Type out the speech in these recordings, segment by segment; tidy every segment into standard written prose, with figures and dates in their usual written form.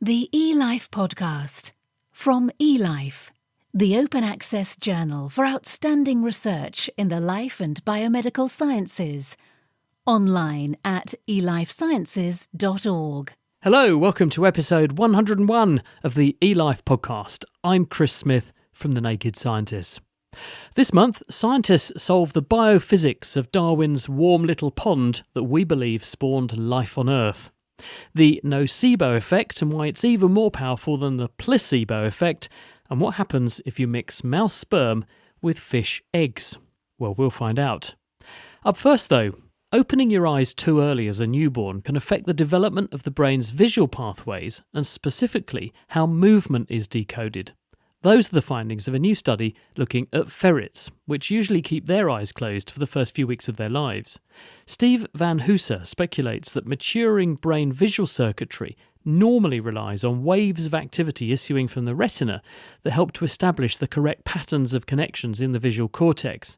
The eLife podcast from eLife, the open access journal for outstanding research in the life and biomedical sciences. Online at elifesciences.org. Hello, welcome to episode 101 of the eLife podcast. I'm Chris Smith from The Naked Scientists. This month, scientists solve the biophysics of Darwin's warm little pond that we believe spawned life on Earth. The nocebo effect and why it's even more powerful than the placebo effect, and what happens if you mix mouse sperm with fish eggs. Well, we'll find out. Up first though, opening your eyes too early as a newborn can affect the development of the brain's visual pathways and specifically how movement is decoded. Those are the findings of a new study looking at ferrets, which usually keep their eyes closed for the first few weeks of their lives. Steve Van Hooser speculates that maturing brain visual circuitry normally relies on waves of activity issuing from the retina that help to establish the correct patterns of connections in the visual cortex.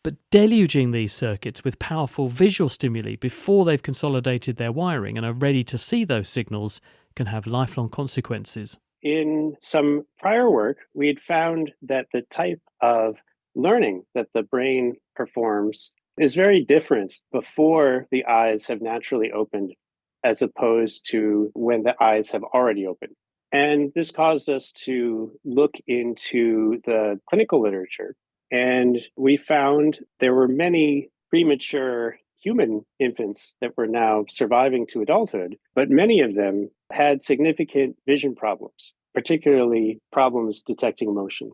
But deluging these circuits with powerful visual stimuli before they've consolidated their wiring and are ready to see those signals can have lifelong consequences. In some prior work, we had found that the type of learning that the brain performs is very different before the eyes have naturally opened as opposed to when the eyes have already opened. And this caused us to look into the clinical literature, and we found there were many premature human infants that were now surviving to adulthood, but many of them had significant vision problems, particularly problems detecting motion.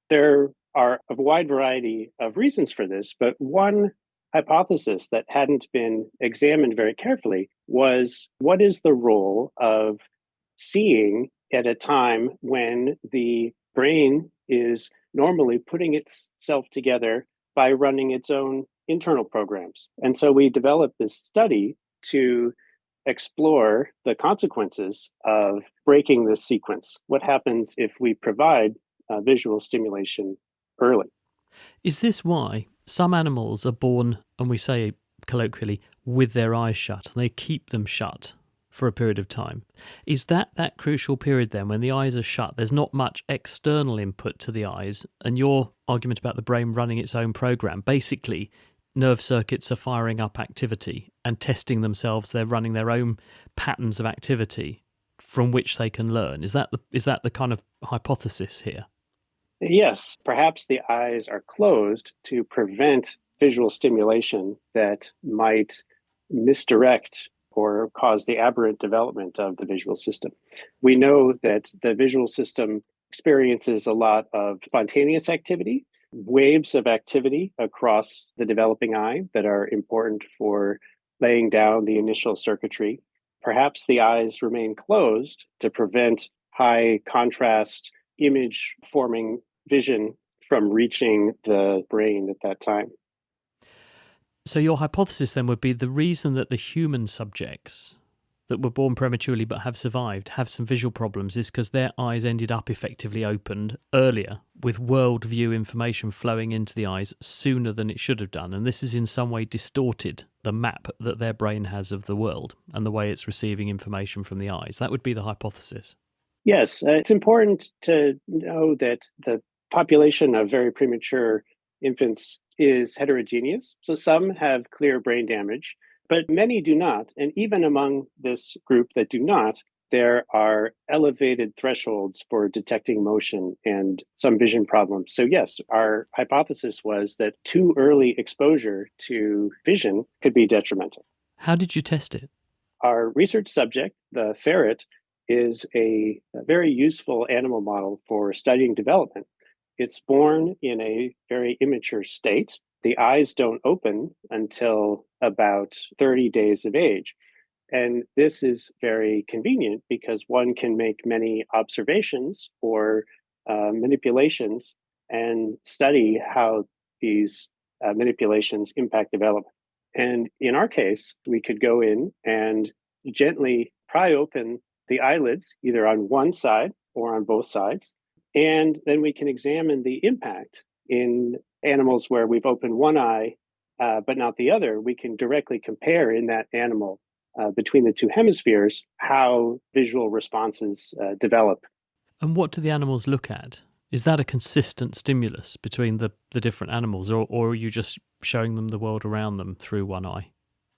There are a wide variety of reasons for this, but one hypothesis that hadn't been examined very carefully was, what is the role of seeing at a time when the brain is normally putting itself together by running its own internal programs? And so we developed this study to explore the consequences of breaking this sequence. What happens if we provide visual stimulation early? Is this why some animals are born, and we say colloquially, with their eyes shut? They keep them shut for a period of time. Is that crucial period then when the eyes are shut? There's not much external input to the eyes, and your argument about the brain running its own program, basically nerve circuits are firing up activity and testing themselves. They're running their own patterns of activity from which they can learn. Is that the kind of hypothesis here? Yes, perhaps the eyes are closed to prevent visual stimulation that might misdirect or cause the aberrant development of the visual system. We know that the visual system experiences a lot of spontaneous activity, waves of activity across the developing eye that are important for laying down the initial circuitry. Perhaps the eyes remain closed to prevent high contrast image forming vision from reaching the brain at that time. So your hypothesis then would be the reason that the human subjects that were born prematurely but have survived have some visual problems is because their eyes ended up effectively opened earlier with worldview information flowing into the eyes sooner than it should have done. And this is in some way distorted the map that their brain has of the world and the way it's receiving information from the eyes. That would be the hypothesis. Yes, it's important to know that the population of very premature infants is heterogeneous. So some have clear brain damage, but many do not. And even among this group that do not, there are elevated thresholds for detecting motion and some vision problems. So yes, our hypothesis was that too early exposure to vision could be detrimental. How did you test it? Our research subject, the ferret, is a very useful animal model for studying development. It's born in a very immature state. The eyes don't open until about 30 days of age. And this is very convenient because one can make many observations or manipulations and study how these manipulations impact development. And in our case, we could go in and gently pry open the eyelids, either on one side or on both sides. And then we can examine the impact in animals where we've opened one eye, but not the other. We can directly compare in that animal between the two hemispheres, how visual responses develop. And what do the animals look at? Is that a consistent stimulus between the different animals, or are you just showing them the world around them through one eye?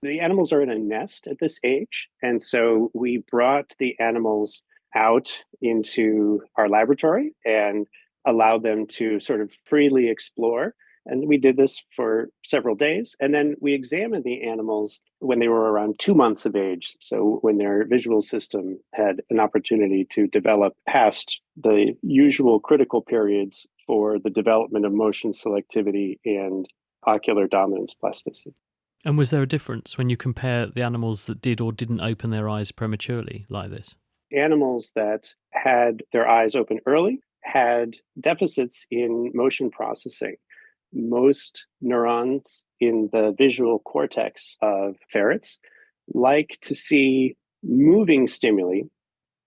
The animals are in a nest at this age, and so we brought the animals out into our laboratory and allowed them to sort of freely explore. And we did this for several days. And then we examined the animals when they were around 2 months of age. So when their visual system had an opportunity to develop past the usual critical periods for the development of motion selectivity and ocular dominance plasticity. And was there a difference when you compare the animals that did or didn't open their eyes prematurely like this? Animals that had their eyes open early had deficits in motion processing. Most neurons in the visual cortex of ferrets like to see moving stimuli.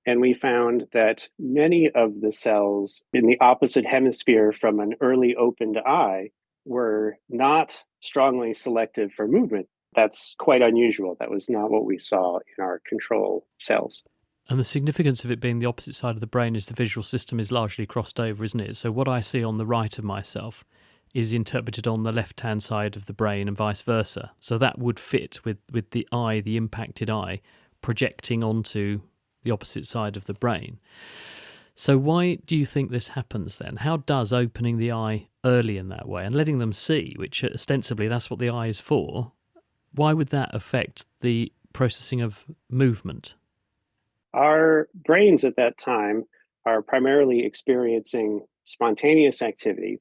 And we found that many of the cells in the opposite hemisphere from an early opened eye were not strongly selective for movement. That's quite unusual. That was not what we saw in our control cells. And the significance of it being the opposite side of the brain is the visual system is largely crossed over, isn't it? So what I see on the right of myself is interpreted on the left-hand side of the brain and vice versa. So that would fit with the eye, the impacted eye, projecting onto the opposite side of the brain. So why do you think this happens then? How does opening the eye early in that way and letting them see, which ostensibly that's what the eye is for, why would that affect the processing of movement? Our brains at that time are primarily experiencing spontaneous activity,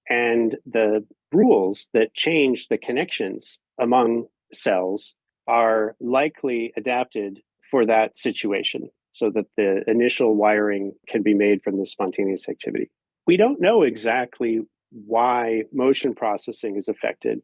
and the rules that change the connections among cells are likely adapted for that situation so that the initial wiring can be made from the spontaneous activity. We don't know exactly why motion processing is affected,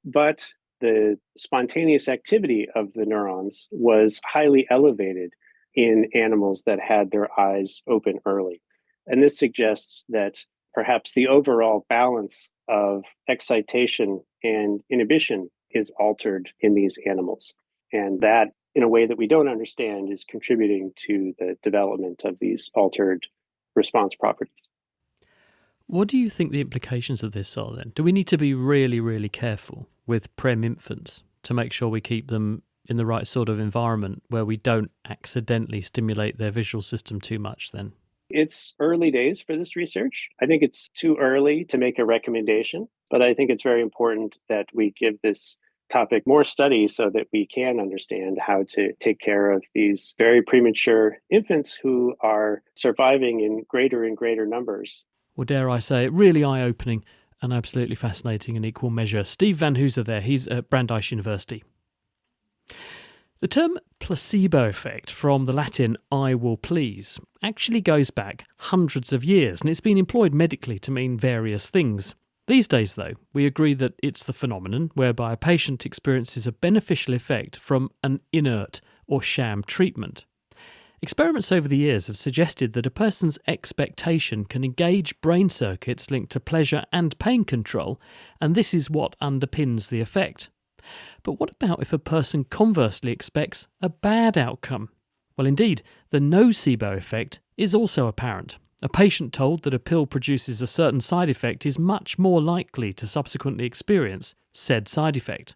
but the spontaneous activity of the neurons was highly elevated in animals that had their eyes open early. And this suggests that perhaps the overall balance of excitation and inhibition is altered in these animals. And that, in a way that we don't understand, is contributing to the development of these altered response properties. What do you think the implications of this are then? Do we need to be really, really careful with prem infants to make sure we keep them in the right sort of environment where we don't accidentally stimulate their visual system too much then? It's early days for this research. I think it's too early to make a recommendation, but I think it's very important that we give this topic more study so that we can understand how to take care of these very premature infants who are surviving in greater and greater numbers. Well, dare I say, really eye-opening and absolutely fascinating in equal measure. Steve Van Hooser there, he's at Brandeis University. The term placebo effect, from the Latin "I will please," actually goes back hundreds of years, and it's been employed medically to mean various things. These days, though, we agree that it's the phenomenon whereby a patient experiences a beneficial effect from an inert or sham treatment. Experiments over the years have suggested that a person's expectation can engage brain circuits linked to pleasure and pain control, and this is what underpins the effect. But what about if a person conversely expects a bad outcome? Well, indeed, the nocebo effect is also apparent. A patient told that a pill produces a certain side effect is much more likely to subsequently experience said side effect.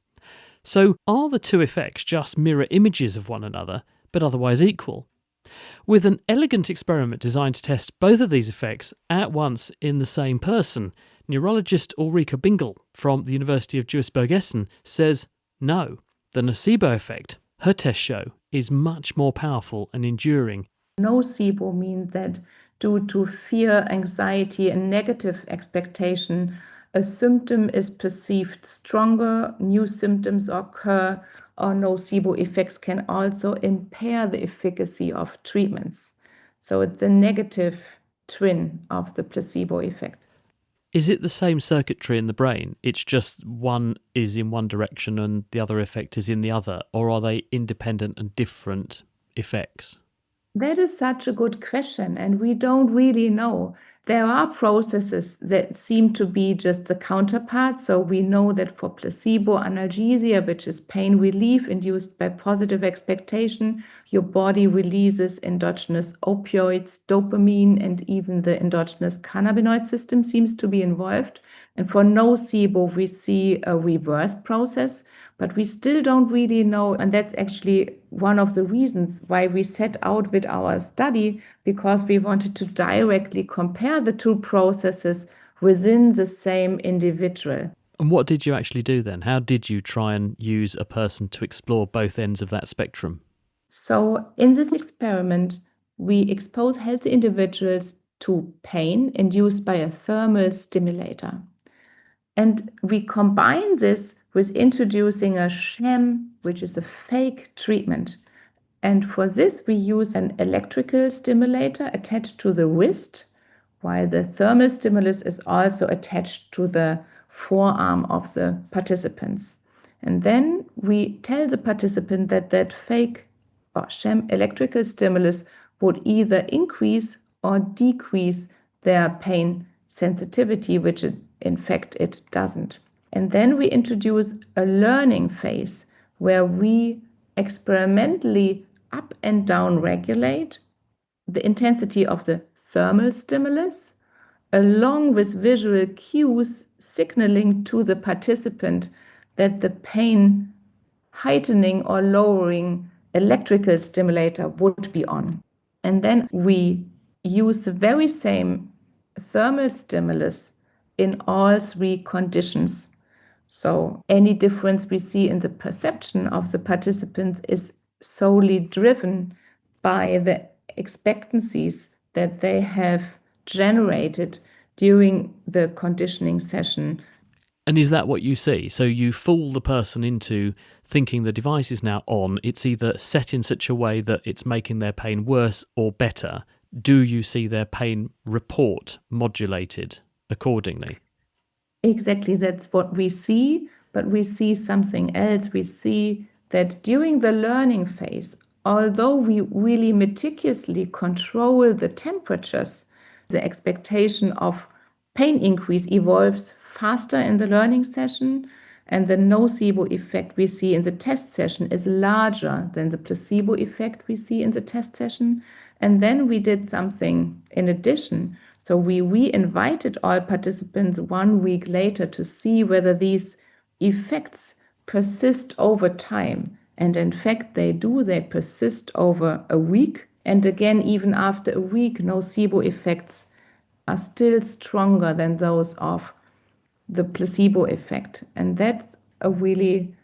So, are the two effects just mirror images of one another, but otherwise equal? With an elegant experiment designed to test both of these effects at once in the same person, neurologist Ulrike Bingel from the University of Duisburg-Essen says no. The nocebo effect, her tests show, is much more powerful and enduring. Nocebo means that due to fear, anxiety, and negative expectation, a symptom is perceived stronger, new symptoms occur, or nocebo effects can also impair the efficacy of treatments. So it's a negative twin of the placebo effect. Is it the same circuitry in the brain? It's just one is in one direction and the other effect is in the other, or are they independent and different effects? That is such a good question, and we don't really know. There are processes that seem to be just the counterpart. So we know that for placebo analgesia, which is pain relief induced by positive expectation, your body releases endogenous opioids, dopamine, and even the endogenous cannabinoid system seems to be involved. And for nocebo, we see a reverse process, but we still don't really know. And that's actually one of the reasons why we set out with our study, because we wanted to directly compare the two processes within the same individual. And what did you actually do then? How did you try and use a person to explore both ends of that spectrum? So in this experiment, we expose healthy individuals to pain induced by a thermal stimulator. And we combine this with introducing a sham, which is a fake treatment. And for this, we use an electrical stimulator attached to the wrist, while the thermal stimulus is also attached to the forearm of the participants. And then we tell the participant that that fake or sham electrical stimulus would either increase or decrease their pain sensitivity, which in fact it doesn't. And then we introduce a learning phase where we experimentally up and down regulate the intensity of the thermal stimulus along with visual cues signaling to the participant that the pain heightening or lowering electrical stimulator would be on. And then we use the very same thermal stimulus in all three conditions. So any difference we see in the perception of the participants is solely driven by the expectancies that they have generated during the conditioning session. And is that what you see? So you fool the person into thinking the device is now on. It's either set in such a way that it's making their pain worse or better. Do you see their pain report modulated accordingly? Exactly, that's what we see, but we see something else. We see that during the learning phase, although we really meticulously control the temperatures, the expectation of pain increase evolves faster in the learning session, and the nocebo effect we see in the test session is larger than the placebo effect we see in the test session. And then we did something in addition. So we re-invited all participants 1 week later to see whether these effects persist over time. And in fact, they do. They persist over a week. And again, even after a week, nocebo effects are still stronger than those of the placebo effect. And that's a really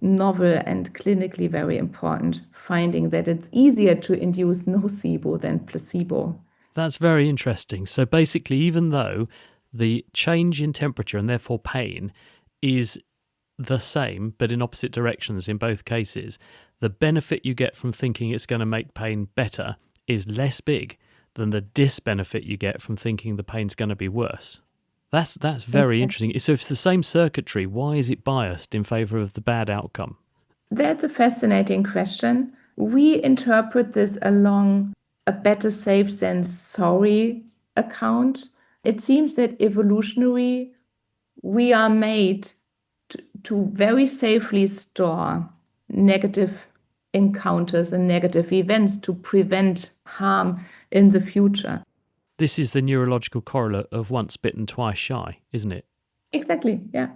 novel and clinically very important finding, that it's easier to induce nocebo than placebo. That's very interesting. So basically, even though the change in temperature and therefore pain is the same, but in opposite directions in both cases, the benefit you get from thinking it's going to make pain better is less big than the disbenefit you get from thinking the pain's going to be worse. That's very interesting. So if it's the same circuitry, why is it biased in favour of the bad outcome? That's a fascinating question. We interpret this along a better safe than sorry account. It seems that evolutionary, we are made to very safely store negative encounters and negative events to prevent harm in the future. This is the neurological correlate of once bitten, twice shy, isn't it? Exactly, yeah.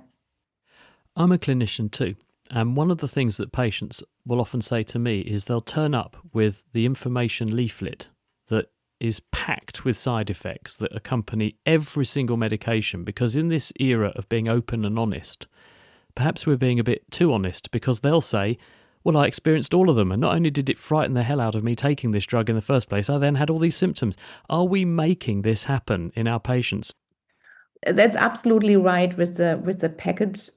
I'm a clinician too, and one of the things that patients will often say to me is they'll turn up with the information leaflet that is packed with side effects that accompany every single medication, because in this era of being open and honest, perhaps we're being a bit too honest, because they'll say, well, I experienced all of them, and not only did it frighten the hell out of me taking this drug in the first place, I then had all these symptoms. Are we making this happen in our patients? That's absolutely right with the package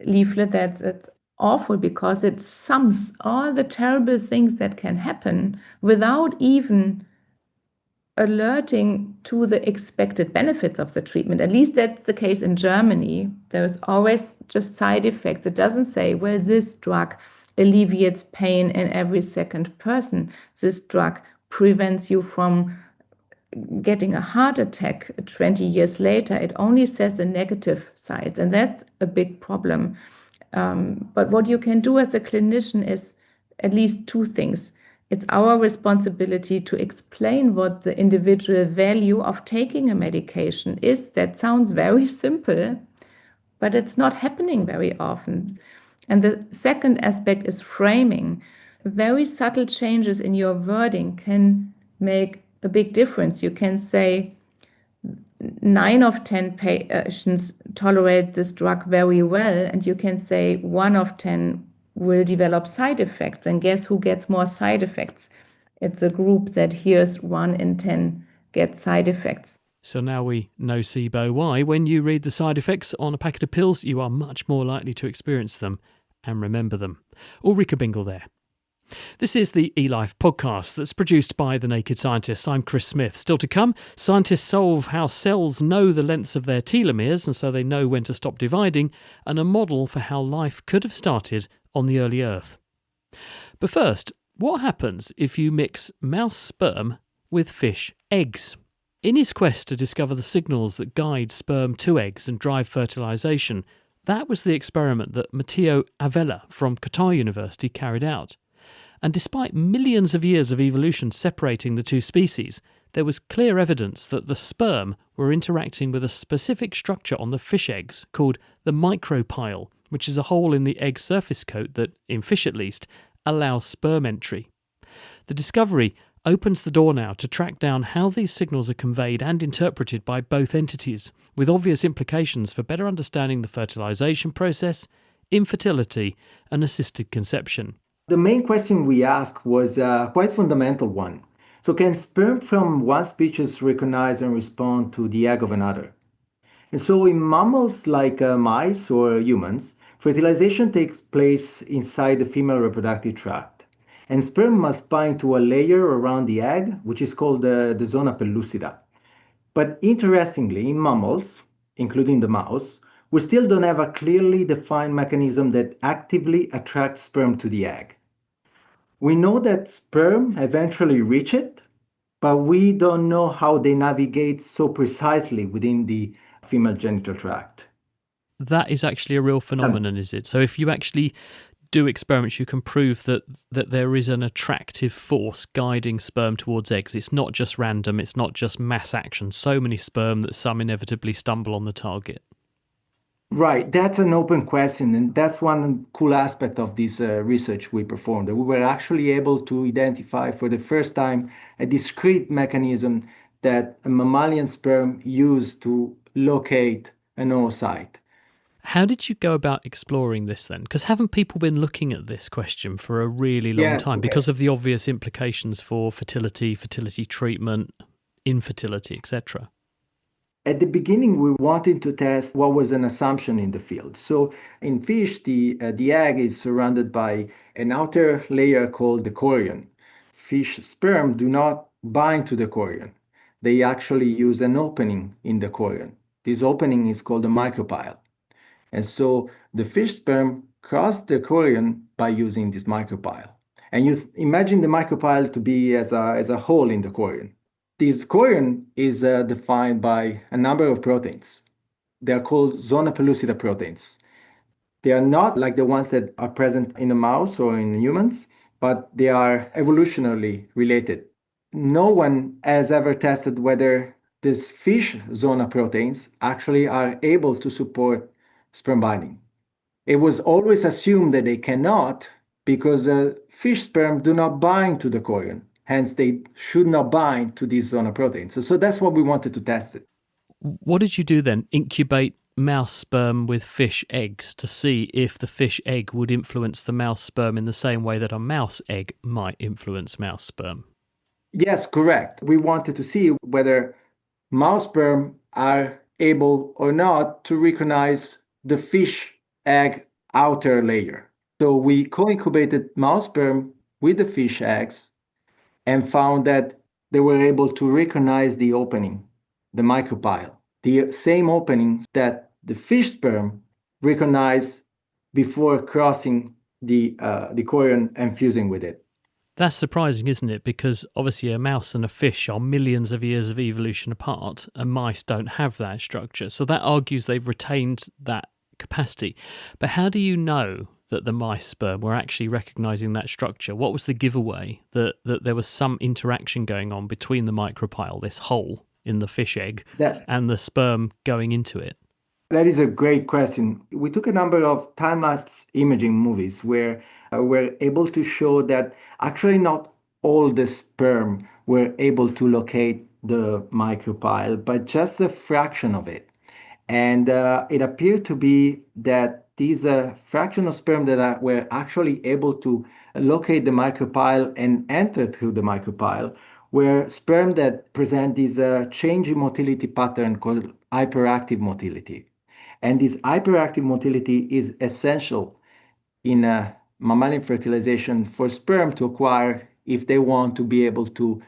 leaflet. That's awful, because it sums all the terrible things that can happen without even alerting to the expected benefits of the treatment. At least that's the case in Germany. There's always just side effects. It doesn't say, well, this drug alleviates pain in every second person. This drug prevents you from getting a heart attack 20 years later. It only says the negative sides, and that's a big problem. But what you can do as a clinician is at least two things. It's our responsibility to explain what the individual value of taking a medication is. That sounds very simple, but it's not happening very often. And the second aspect is framing. Very subtle changes in your wording can make a big difference. You can say 9 of 10 patients tolerate this drug very well, and you can say 1 of 10 will develop side effects. And guess who gets more side effects? It's a group that hears 1 in 10 get side effects. So now we nocebo why. When you read the side effects on a packet of pills, you are much more likely to experience them and remember them. Ulrika Bingle there. This is the eLife podcast that's produced by The Naked Scientists. I'm Chris Smith. Still to come, scientists solve how cells know the lengths of their telomeres and so they know when to stop dividing, and a model for how life could have started on the early Earth. But first, what happens if you mix mouse sperm with fish eggs? In his quest to discover the signals that guide sperm to eggs and drive fertilisation, that was the experiment that Matteo Avella from Qatar University carried out. And despite millions of years of evolution separating the two species, there was clear evidence that the sperm were interacting with a specific structure on the fish eggs called the micropyle, which is a hole in the egg surface coat that, in fish at least, allows sperm entry. The discovery opens the door now to track down how these signals are conveyed and interpreted by both entities, with obvious implications for better understanding the fertilisation process, infertility, and assisted conception. The main question we asked was a quite fundamental one. So can sperm from one species recognize and respond to the egg of another? And so in mammals like mice or humans, fertilization takes place inside the female reproductive tract. And sperm must bind to a layer around the egg, which is called the zona pellucida. But interestingly, in mammals, including the mouse, we still don't have a clearly defined mechanism that actively attracts sperm to the egg. We know that sperm eventually reach it, but we don't know how they navigate so precisely within the female genital tract. That is actually a real phenomenon, is it? So if you actually do experiments, you can prove that there is an attractive force guiding sperm towards eggs. It's not just random, it's not just mass action. So many sperm that some inevitably stumble on the target. Right, that's an open question, and that's one cool aspect of this research we performed. That we were actually able to identify for the first time a discrete mechanism that a mammalian sperm use to locate an oocyte. How did you go about exploring this then? Because haven't people been looking at this question for a really long time because of the obvious implications for fertility, fertility treatment, infertility, etc.? At the beginning, we wanted to test what was an assumption in the field. So in fish, the egg is surrounded by an outer layer called the chorion. Fish sperm do not bind to the chorion. They actually use an opening in the chorion. This opening is called the micropyle. And so the fish sperm cross the chorion by using this micropyle. And you imagine the micropyle to be as a hole in the chorion. This chorion is defined by a number of proteins. They are called zona pellucida proteins. They are not like the ones that are present in a mouse or in humans, but they are evolutionarily related. No one has ever tested whether these fish zona proteins actually are able to support sperm binding. It was always assumed that they cannot because fish sperm do not bind to the chorion. Hence, they should not bind to these zona proteins. So that's what we wanted to test it. What did you do then? Incubate mouse sperm with fish eggs to see if the fish egg would influence the mouse sperm in the same way that a mouse egg might influence mouse sperm? Yes, correct. We wanted to see whether mouse sperm are able or not to recognize the fish egg outer layer. So we co-incubated mouse sperm with the fish eggs and found that they were able to recognize the opening, the micropyle, the same opening that the fish sperm recognized before crossing the chorion and fusing with it. That's surprising, isn't it? Because obviously a mouse and a fish are millions of years of evolution apart, and mice don't have that structure. So that argues they've retained that capacity. But how do you know that the mice sperm were actually recognising that structure? What was the giveaway that there was some interaction going on between the micropyle, this hole in the fish egg, and the sperm going into it? That is a great question. We took a number of time-lapse imaging movies where we're able to show that actually not all the sperm were able to locate the micropyle, but just a fraction of it. And it appeared to be that these fraction of sperm that were actually able to locate the micropyle and enter through the micropyle were sperm that present this change in motility pattern called hyperactive motility. And this hyperactive motility is essential in mammalian fertilization for sperm to acquire if they want to be able to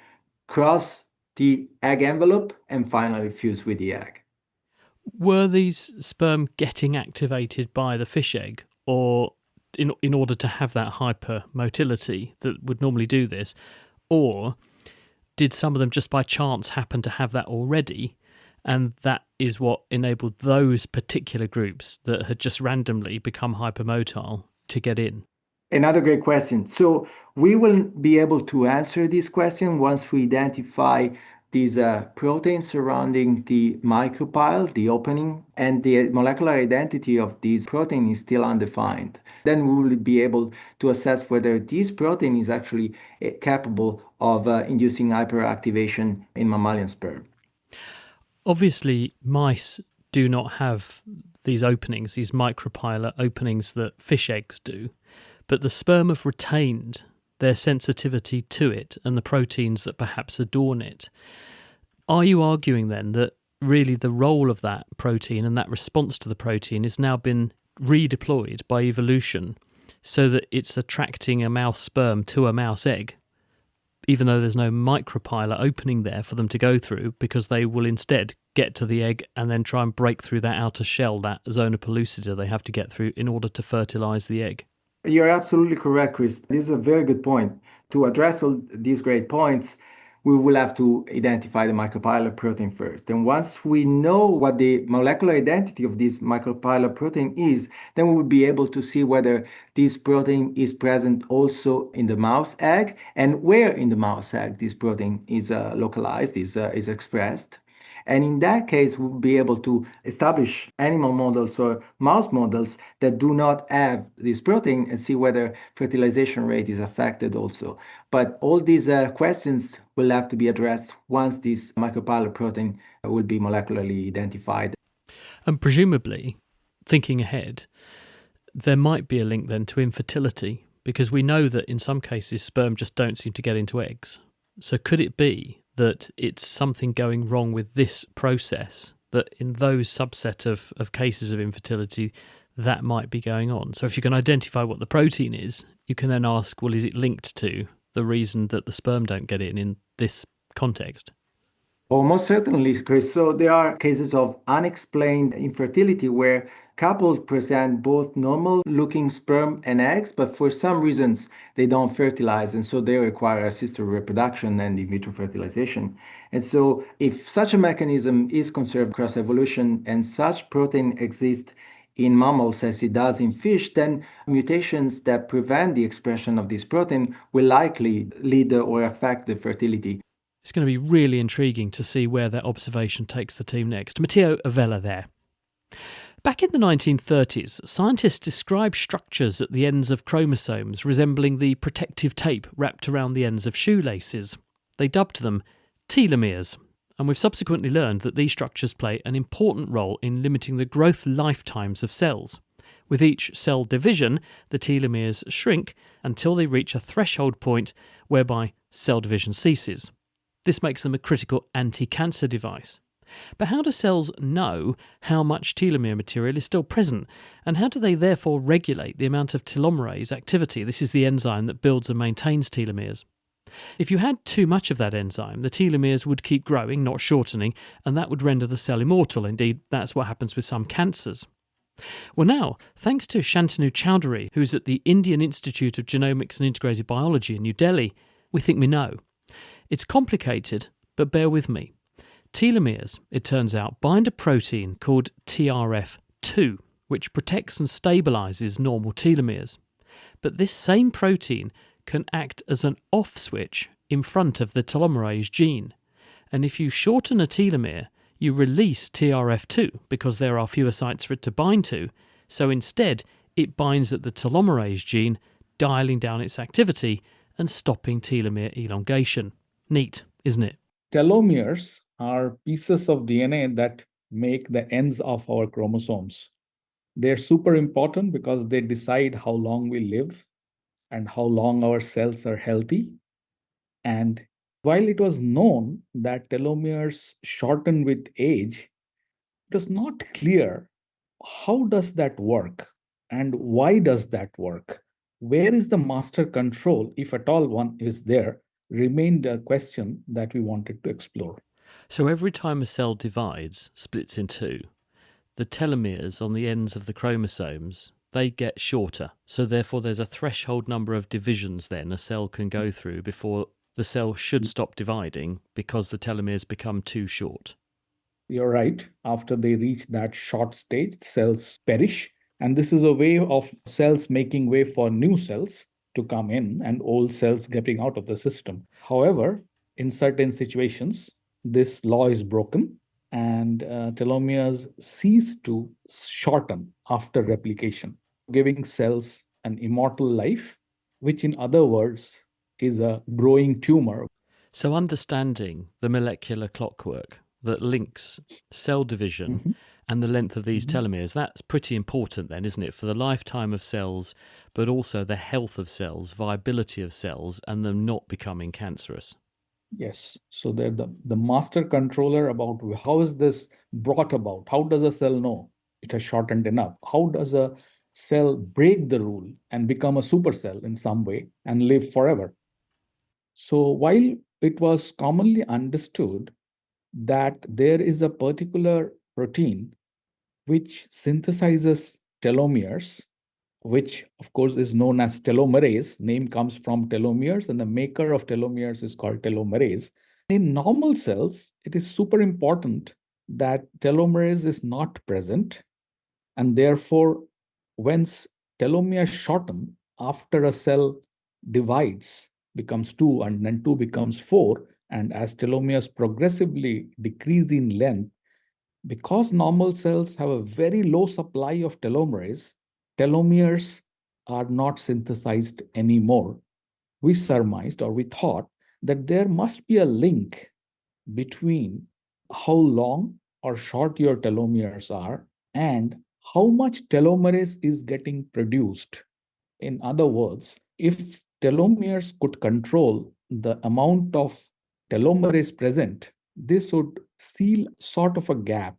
cross the egg envelope and finally fuse with the egg. Were these sperm getting activated by the fish egg, or in order to have that hypermotility that would normally do this, or did some of them just by chance happen to have that already, and that is what enabled those particular groups that had just randomly become hypermotile to get in? Another great question. So we will be able to answer this question once we identify these proteins surrounding the micropyle, the opening, and the molecular identity of this protein is still undefined. Then we will be able to assess whether this protein is actually capable of inducing hyperactivation in mammalian sperm. Obviously, mice do not have these openings, these micropylar openings that fish eggs do, but the sperm have retained their sensitivity to it and the proteins that perhaps adorn it. Are you arguing then that really the role of that protein and that response to the protein has now been redeployed by evolution so that it's attracting a mouse sperm to a mouse egg, even though there's no micropylar opening there for them to go through, because they will instead get to the egg and then try and break through that outer shell, that zona pellucida they have to get through in order to fertilize the egg? You're absolutely correct, Chris. This is a very good point. To address all these great points, we will have to identify the micropylar protein first. And once we know what the molecular identity of this micropylar protein is, then we will be able to see whether this protein is present also in the mouse egg and where in the mouse egg this protein is localized, is expressed. And in that case, we'll be able to establish animal models or mouse models that do not have this protein and see whether fertilization rate is affected also. But all these questions will have to be addressed once this micropylar protein will be molecularly identified. And presumably, thinking ahead, there might be a link then to infertility, because we know that in some cases sperm just don't seem to get into eggs. So could it be that it's something going wrong with this process, that in those subset of cases of infertility, that might be going on? So if you can identify what the protein is, you can then ask, well, is it linked to the reason that the sperm don't get in this context? Almost certainly, Chris. So there are cases of unexplained infertility where couples present both normal-looking sperm and eggs, but for some reasons they don't fertilize, and so they require assisted reproduction and in vitro fertilization. And so if such a mechanism is conserved across evolution and such protein exists in mammals as it does in fish, then mutations that prevent the expression of this protein will likely lead or affect the fertility. It's going to be really intriguing to see where that observation takes the team next. Matteo Avella there. Back in the 1930s, scientists described structures at the ends of chromosomes resembling the protective tape wrapped around the ends of shoelaces. They dubbed them telomeres, and we've subsequently learned that these structures play an important role in limiting the growth lifetimes of cells. With each cell division, the telomeres shrink until they reach a threshold point whereby cell division ceases. This makes them a critical anti-cancer device. But how do cells know how much telomere material is still present? And how do they therefore regulate the amount of telomerase activity? This is the enzyme that builds and maintains telomeres. If you had too much of that enzyme, the telomeres would keep growing, not shortening, and that would render the cell immortal. Indeed, that's what happens with some cancers. Well, now, thanks to Shantanu Chowdhury, who's at the Indian Institute of Genomics and Integrated Biology in New Delhi, we think we know. It's complicated, but bear with me. Telomeres, it turns out, bind a protein called TRF2, which protects and stabilises normal telomeres. But this same protein can act as an off switch in front of the telomerase gene. And if you shorten a telomere, you release TRF2 because there are fewer sites for it to bind to. So instead, it binds at the telomerase gene, dialing down its activity and stopping telomere elongation. Neat, isn't it? Telomeres are pieces of DNA that make the ends of our chromosomes. They're super important because they decide how long we live and how long our cells are healthy. And while it was known that telomeres shorten with age, it was not clear how does that work and why does that work? Where is the master control, if at all one is there, remained a question that we wanted to explore. So every time a cell divides, splits in two, the telomeres on the ends of the chromosomes, they get shorter. So therefore there's a threshold number of divisions then a cell can go through before the cell should stop dividing because the telomeres become too short. You're right. After they reach that short stage, cells perish. And this is a way of cells making way for new cells to come in and old cells getting out of the system. However, in certain situations, this law is broken and telomeres cease to shorten after replication, giving cells an immortal life, which, in other words, is a growing tumor. So understanding the molecular clockwork that links cell division and the length of these telomeres, that's pretty important then, isn't it, for the lifetime of cells, but also the health of cells, viability of cells, and them not becoming cancerous. Yes. So they're the master controller about how is this brought about? How does a cell know it has shortened enough? How does a cell break the rule and become a supercell in some way and live forever? So while it was commonly understood that there is a particular protein which synthesizes telomeres, which of course is known as telomerase. Name comes from telomeres, and the maker of telomeres is called telomerase. In normal cells, it is super important that telomerase is not present, and therefore, once telomeres shorten after a cell divides, becomes two, and then two becomes four, and as telomeres progressively decrease in length, because normal cells have a very low supply of telomerase, telomeres are not synthesized anymore. We surmised or we thought that there must be a link between how long or short your telomeres are and how much telomerase is getting produced. In other words, if telomeres could control the amount of telomerase present, this would seal sort of a gap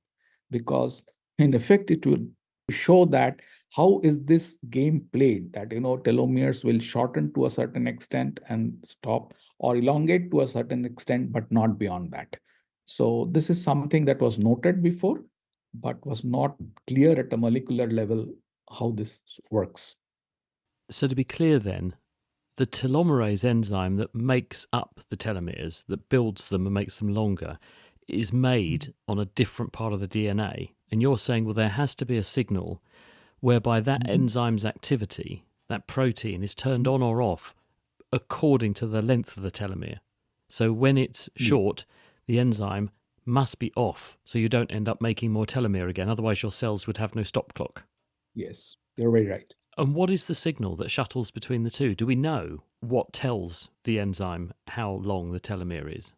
because, in effect, it would show that how is this game played, that telomeres will shorten to a certain extent and stop, or elongate to a certain extent but not beyond that. So this is something that was noted before but was not clear at a molecular level how this works. So to be clear then, the telomerase enzyme that makes up the telomeres, that builds them and makes them longer, is made on a different part of the DNA. And you're saying, well, there has to be a signal whereby that enzyme's activity, that protein, is turned on or off according to the length of the telomere. So when it's short, the enzyme must be off, so you don't end up making more telomere again. Otherwise, your cells would have no stop clock. Yes, you're very right. And what is the signal that shuttles between the two? Do we know what tells the enzyme how long the telomere is?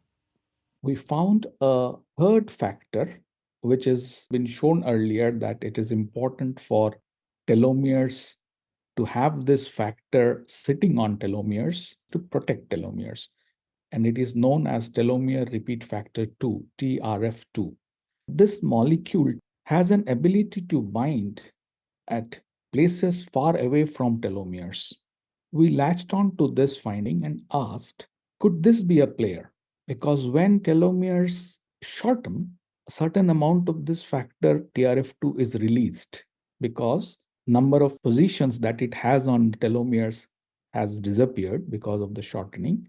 We found a third factor, which has been shown earlier that it is important for telomeres to have this factor sitting on telomeres to protect telomeres. And it is known as telomere repeat factor 2, TRF2. This molecule has an ability to bind at places far away from telomeres. We latched on to this finding and asked, could this be a player? Because when telomeres shorten, a certain amount of this factor TRF2 is released. because number of positions that it has on telomeres has disappeared because of the shortening.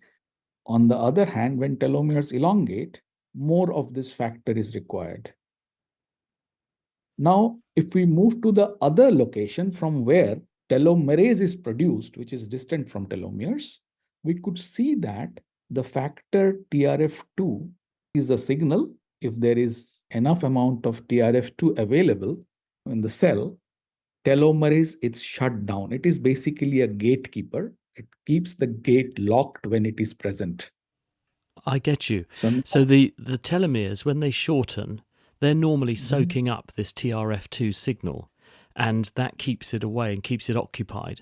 On the other hand, when telomeres elongate, more of this factor is required. Now, if we move to the other location from where telomerase is produced, which is distant from telomeres, we could see that the factor TRF2 is a signal. If there is enough amount of TRF2 available in the cell, telomerase is shut down. It is basically a gatekeeper. It keeps the gate locked when it is present. I get you. So So the telomeres, when they shorten, they're normally soaking up this TRF2 signal, and that keeps it away and keeps it occupied.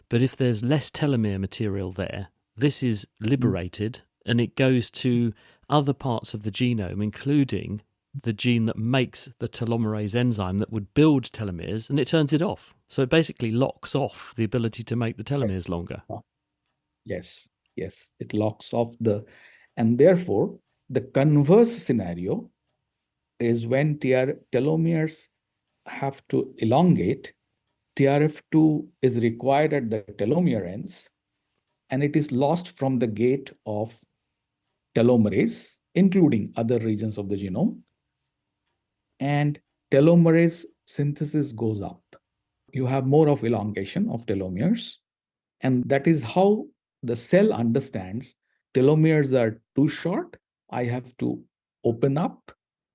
But if there's less telomere material there, this is liberated and it goes to other parts of the genome, including the gene that makes the telomerase enzyme that would build telomeres, and it turns it off. So it basically locks off the ability to make the telomeres longer. Yes, it locks off and therefore the converse scenario is when telomeres have to elongate, TRF2 is required at the telomere ends, and it is lost from the gate of telomerase, including other regions of the genome, and telomerase synthesis goes up. You have more of elongation of telomeres, and that is how the cell understands telomeres are too short. I have to open up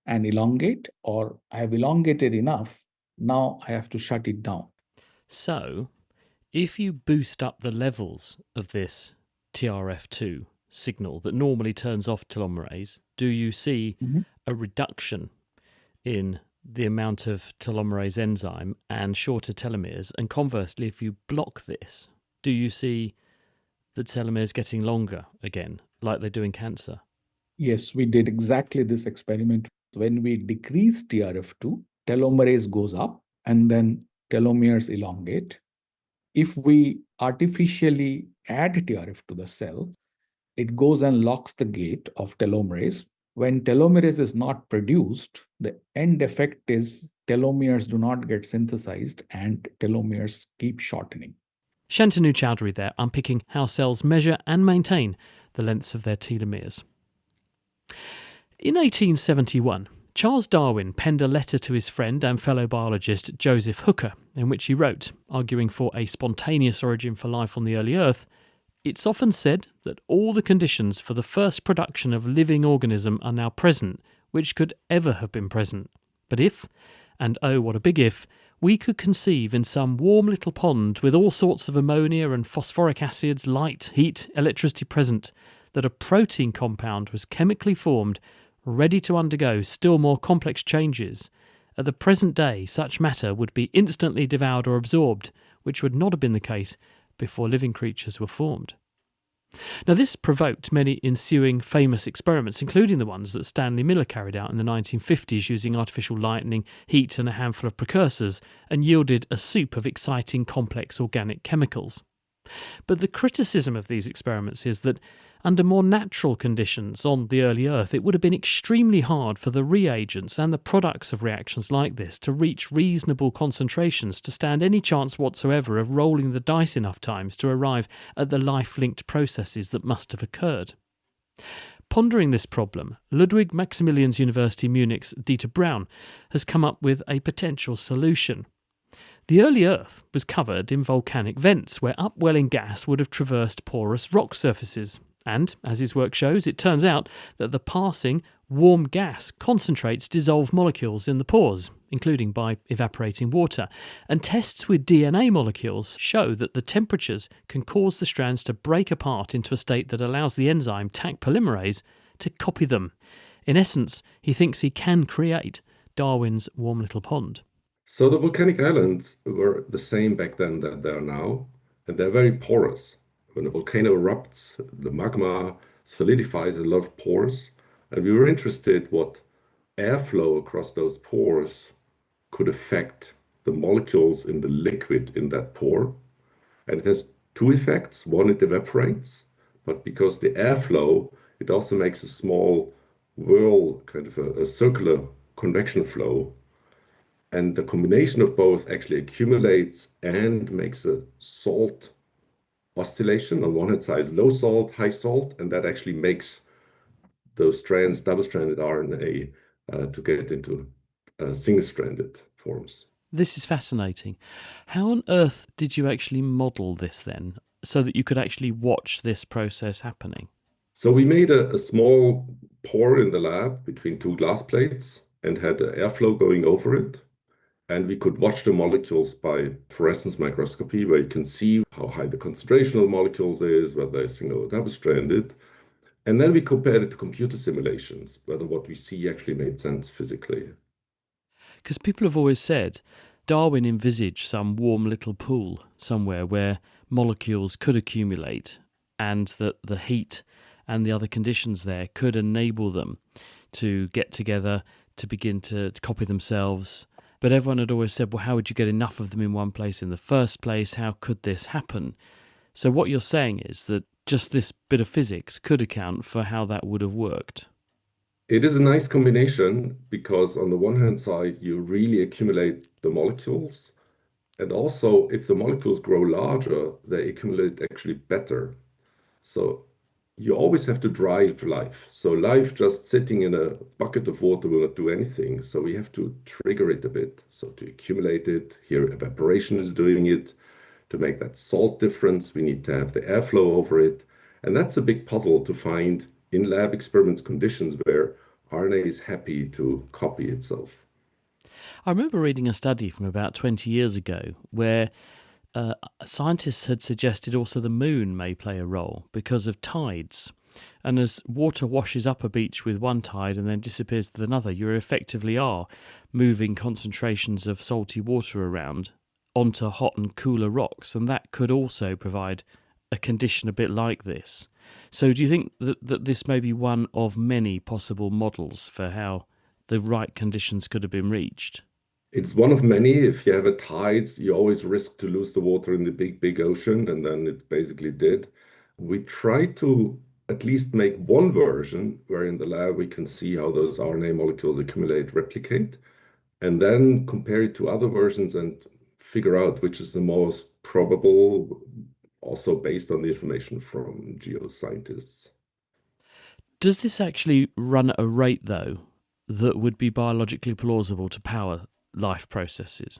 and elongate, or I have elongated enough. Now I have to shut it down. So if you boost up the levels of this TRF2 signal that normally turns off telomerase, do you see a reduction in the amount of telomerase enzyme and shorter telomeres? And conversely, if you block this, do you see the telomeres getting longer again, like they do in cancer? Yes, we did exactly this experiment. When we decrease TRF2, telomerase goes up and then telomeres elongate. If we artificially add TRF to the cell, it goes and locks the gate of telomerase. When telomerase is not produced, the end effect is telomeres do not get synthesized and telomeres keep shortening. Shantanu Chowdhury there, unpicking how cells measure and maintain the lengths of their telomeres. In 1871, Charles Darwin penned a letter to his friend and fellow biologist Joseph Hooker, in which he wrote, arguing for a spontaneous origin for life on the early Earth, "It's often said that all the conditions for the first production of living organism are now present, which could ever have been present. But if, and oh what a big if, we could conceive in some warm little pond with all sorts of ammonia and phosphoric acids, light, heat, electricity present, that a protein compound was chemically formed, ready to undergo still more complex changes, at the present day such matter would be instantly devoured or absorbed, which would not have been the case before living creatures were formed." Now, this provoked many ensuing famous experiments, including the ones that Stanley Miller carried out in the 1950s using artificial lighting, heat and a handful of precursors, and yielded a soup of exciting complex organic chemicals. But the criticism of these experiments is that under more natural conditions on the early Earth, it would have been extremely hard for the reagents and the products of reactions like this to reach reasonable concentrations to stand any chance whatsoever of rolling the dice enough times to arrive at the life-linked processes that must have occurred. Pondering this problem, Ludwig Maximilians University Munich's Dieter Braun has come up with a potential solution. The early Earth was covered in volcanic vents where upwelling gas would have traversed porous rock surfaces. And, as his work shows, it turns out that the passing warm gas concentrates dissolved molecules in the pores, including by evaporating water. And tests with DNA molecules show that the temperatures can cause the strands to break apart into a state that allows the enzyme Taq polymerase to copy them. In essence, he thinks he can create Darwin's warm little pond. So the volcanic islands were the same back then that they are now, and they're very porous. When a volcano erupts, the magma solidifies a lot of pores, and we were interested what airflow across those pores could affect the molecules in the liquid in that pore. And it has two effects. One, it evaporates, but because the airflow, it also makes a small whirl, kind of a circular convection flow. And the combination of both actually accumulates and makes a salt oscillation. On one hand side, low salt, high salt, and that actually makes those strands, double-stranded RNA, to get into single-stranded forms. This is fascinating. How on earth did you actually model this then, so that you could actually watch this process happening? So we made a small pore in the lab between two glass plates and had airflow going over it. And we could watch the molecules by fluorescence microscopy, where you can see how high the concentration of molecules is, whether they're single or double-stranded. And then we compared it to computer simulations, whether what we see actually made sense physically. Because people have always said Darwin envisaged some warm little pool somewhere where molecules could accumulate, and that the heat and the other conditions there could enable them to get together, to begin to copy themselves. But everyone had always said, well, how would you get enough of them in one place in the first place? How could this happen? So what you're saying is that just this bit of physics could account for how that would have worked. It is a nice combination because on the one hand side, you really accumulate the molecules. And also, if the molecules grow larger, they accumulate actually better. So you always have to drive life. So life just sitting in a bucket of water will not do anything. So we have to trigger it a bit. So to accumulate it, here evaporation is doing it. To make that salt difference, we need to have the airflow over it. And that's a big puzzle to find in lab experiments conditions where RNA is happy to copy itself. I remember reading a study from about 20 years ago where scientists had suggested also the moon may play a role because of tides. And as water washes up a beach with one tide and then disappears with another, you effectively are moving concentrations of salty water around onto hot and cooler rocks, and that could also provide a condition a bit like this. So do you think that this may be one of many possible models for how the right conditions could have been reached? It's one of many. If you have a tides, you always risk to lose the water in the big ocean, and then it's basically dead. We try to at least make one version where in the lab we can see how those RNA molecules accumulate, replicate, and then compare it to other versions and figure out which is the most probable, also based on the information from geoscientists. Does this actually run at a rate, though, that would be biologically plausible to power life processes?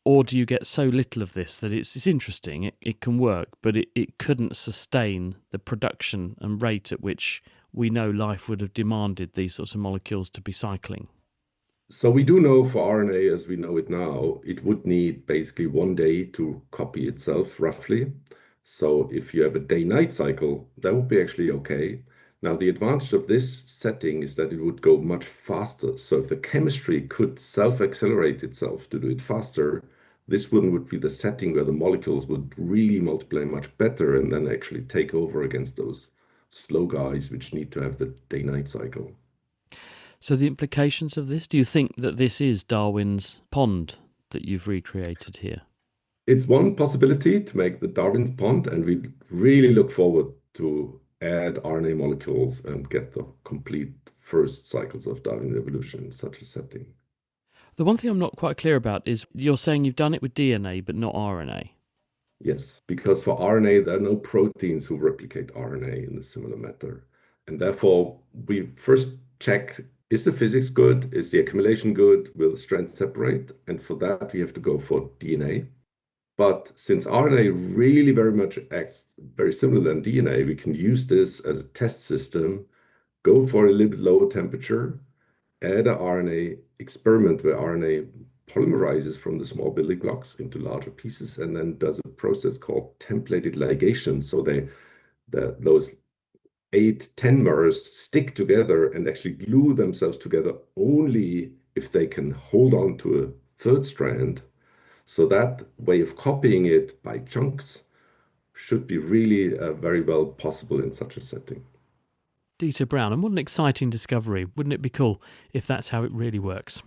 Or do you get so little of this that it's interesting, it can work, but it couldn't sustain the production and rate at which we know life would have demanded these sorts of molecules to be cycling? So we do know for RNA, as we know it now, it would need basically 1 day to copy itself, roughly. So if you have a day-night cycle, that would be actually okay. Now, the advantage of this setting is that it would go much faster. So if the chemistry could self-accelerate itself to do it faster, this one would be the setting where the molecules would really multiply much better and then actually take over against those slow guys which need to have the day-night cycle. So the implications of this, do you think that this is Darwin's pond that you've recreated here? It's one possibility to make the Darwin's pond, and we really look forward to add RNA molecules and get the complete first cycles of Darwin evolution in such a setting. The one thing I'm not quite clear about is you're saying you've done it with DNA but not RNA. Yes, because for RNA, there are no proteins who replicate RNA in a similar manner. And therefore, we first check, is the physics good? Is the accumulation good? Will the strands separate? And for that, we have to go for DNA. But since RNA really very much acts very similar than DNA, we can use this as a test system, go for a little bit lower temperature, add a RNA experiment where RNA polymerizes from the small building blocks into larger pieces and then does a process called templated ligation. So those 8 10-mers stick together and actually glue themselves together only if they can hold on to a third strand. So that way of copying it by chunks should be really very well possible in such a setting. Dieter Brown, and what an exciting discovery. Wouldn't it be cool if that's how it really works?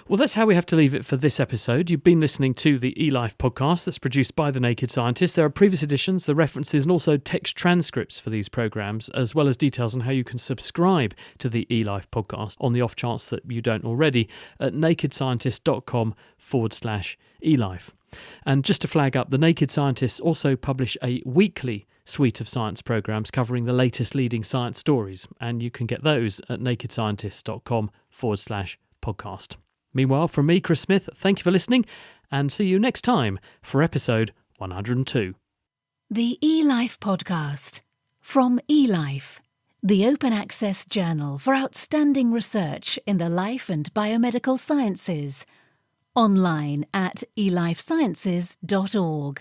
Well, that's how we have to leave it for this episode. You've been listening to the eLife podcast that's produced by The Naked Scientist. There are previous editions, the references, and also text transcripts for these programmes, as well as details on how you can subscribe to the eLife podcast on the off chance that you don't already at nakedscientist.com/eLife. And just to flag up, The Naked Scientists also publish a weekly suite of science programmes covering the latest leading science stories, and you can get those at nakedscientist.com/podcast. Meanwhile, from me, Chris Smith, thank you for listening, and see you next time for episode 102. The eLife podcast from eLife, the open access journal for outstanding research in the life and biomedical sciences. Online at elifesciences.org.